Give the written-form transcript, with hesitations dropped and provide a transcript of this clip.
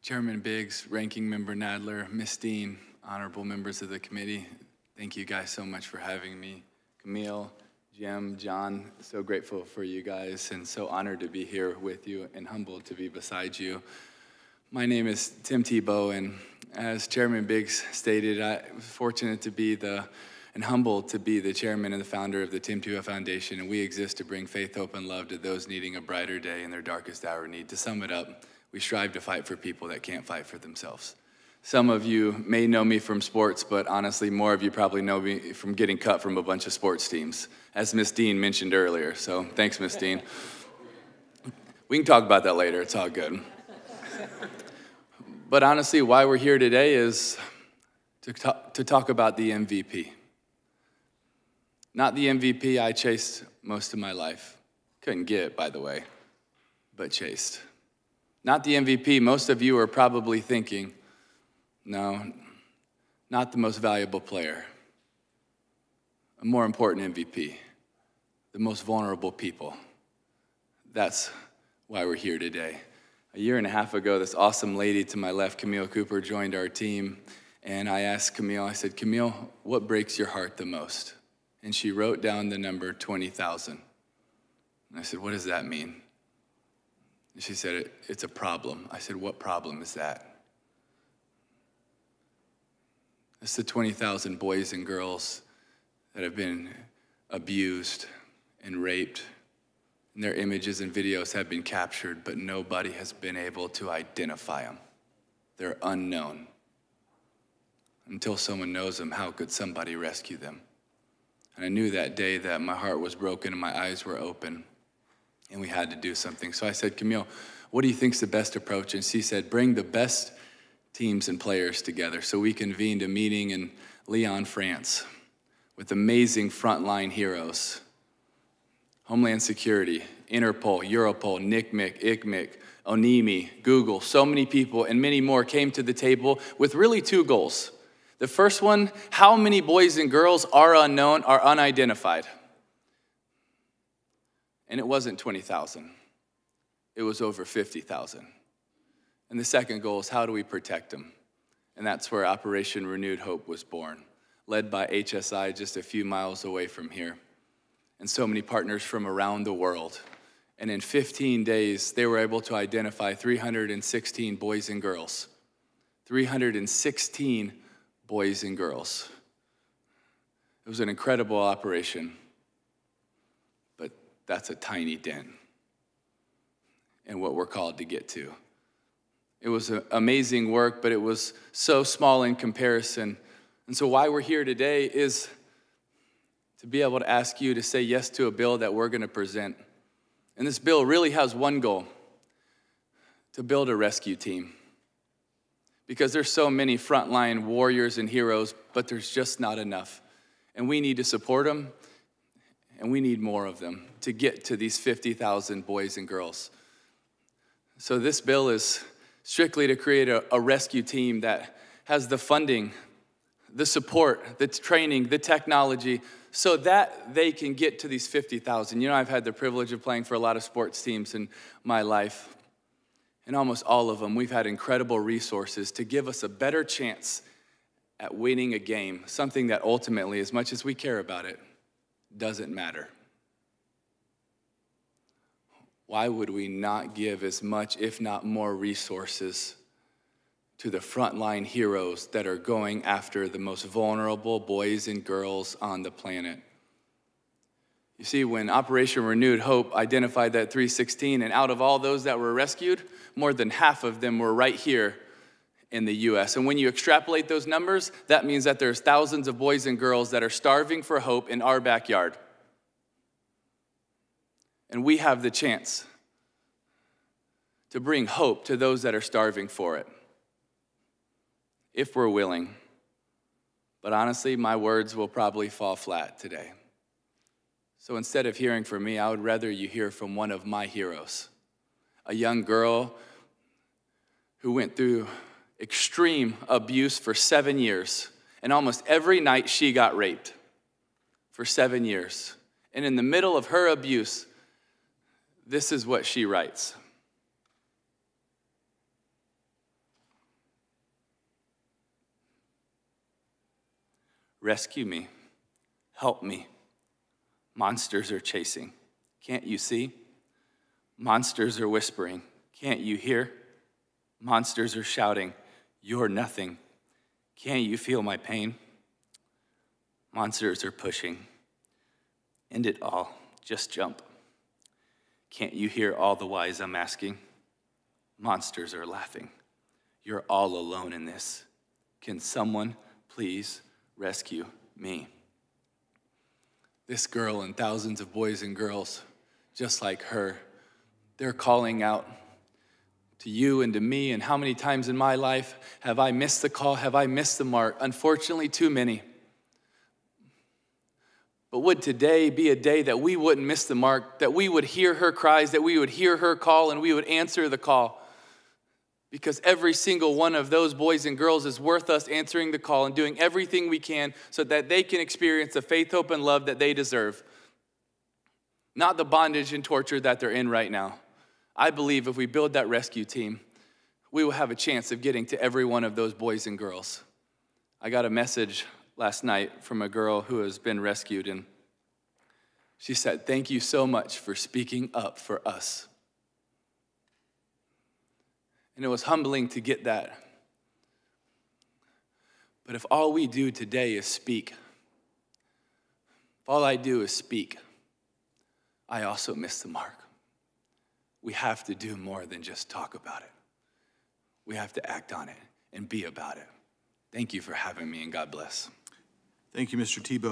Chairman Biggs, Ranking Member Nadler, Miss Dean, honorable members of the committee, thank you guys so much for having me. Camille, Jim, John, so grateful for you guys and so honored to be here with you and humbled to be beside you. My name is Tim Tebow, and as Chairman Biggs stated, I was fortunate to be and humbled to be the chairman and the founder of the Tim Tebow Foundation, and we exist to bring faith, hope, and love to those needing a brighter day in their darkest hour of need. To sum it up, we strive to fight for people that can't fight for themselves. Some of you may know me from sports, but honestly, more of you probably know me from getting cut from a bunch of sports teams, as Miss Dean mentioned earlier, so thanks, Miss Dean. We can talk about that later, it's all good. But honestly, why we're here today is to talk about the MVP. Not the MVP I chased most of my life. Couldn't get, by the way, but chased. Not the MVP most of you are probably thinking, no, not the most valuable player. A more important MVP, the most vulnerable people. That's why we're here today. A year and a half ago, this awesome lady to my left, Camille Cooper, joined our team, and I asked Camille, I said, Camille, what breaks your heart the most? And she wrote down the number 20,000. And I said, what does that mean? And she said, it's a problem. I said, what problem is that? It's the 20,000 boys and girls that have been abused and raped, and their images and videos have been captured, but nobody has been able to identify them. They're unknown. Until someone knows them, how could somebody rescue them? And I knew that day that my heart was broken and my eyes were open, and we had to do something. So I said, Camille, what do you think's the best approach? And she said, bring the best teams and players together. So we convened a meeting in Lyon, France, with amazing frontline heroes. Homeland Security, Interpol, Europol, NCMEC, ICMEC, ONIMI, Google, so many people and many more came to the table with really two goals. The first one, how many boys and girls are unknown, are unidentified? And it wasn't 20,000. It was over 50,000. And the second goal is how do we protect them? And that's where Operation Renewed Hope was born, led by HSI just a few miles away from here, and so many partners from around the world. And in 15 days, they were able to identify 316 boys and girls. 316 boys and girls. It was an incredible operation, but that's a tiny dent in what we're called to get to. It was amazing work, but it was so small in comparison. And so why we're here today is to be able to ask you to say yes to a bill that we're going to present. And this bill really has one goal, to build a rescue team. Because there's so many frontline warriors and heroes, but there's just not enough. And we need to support them, and we need more of them to get to these 50,000 boys and girls. So this bill is strictly to create a rescue team that has the funding, the support, the training, the technology, so that they can get to these 50,000. You know, I've had the privilege of playing for a lot of sports teams in my life. And almost all of them, we've had incredible resources to give us a better chance at winning a game, something that ultimately, as much as we care about it, doesn't matter. Why would we not give as much, if not more, resources to the frontline heroes that are going after the most vulnerable boys and girls on the planet? You see, when Operation Renewed Hope identified that 316, and out of all those that were rescued, more than half of them were right here in the U.S. And when you extrapolate those numbers, that means that there's thousands of boys and girls that are starving for hope in our backyard. And we have the chance to bring hope to those that are starving for it, if we're willing. But honestly, my words will probably fall flat today. So instead of hearing from me, I would rather you hear from one of my heroes, a young girl who went through extreme abuse for 7 years, and almost every night she got raped for 7 years. And in the middle of her abuse, this is what she writes. rescue me, help me. Monsters are chasing, can't you see? Monsters are whispering, can't you hear? Monsters are shouting, you're nothing. Can't you feel my pain? Monsters are pushing. End it all, just jump. Can't you hear all the whys I'm asking? Monsters are laughing. You're all alone in this. Can someone please rescue me? This girl and thousands of boys and girls just like her, they're calling out to you and to me. And how many times in my life have I missed the call? Have I missed the mark? Unfortunately, too many. But would today be a day that we wouldn't miss the mark, that we would hear her cries, that we would hear her call, and we would answer the call? Because every single one of those boys and girls is worth us answering the call and doing everything we can so that they can experience the faith, hope, and love that they deserve. Not the bondage and torture that they're in right now. I believe if we build that rescue team, we will have a chance of getting to every one of those boys and girls. I got a message last night from a girl who has been rescued, and she said, "Thank you so much for speaking up for us." And it was humbling to get that. But if all we do today is speak, if all I do is speak, I also miss the mark. We have to do more than just talk about it. We have to act on it and be about it. Thank you for having me, and God bless. Thank you, Mr. Tebow.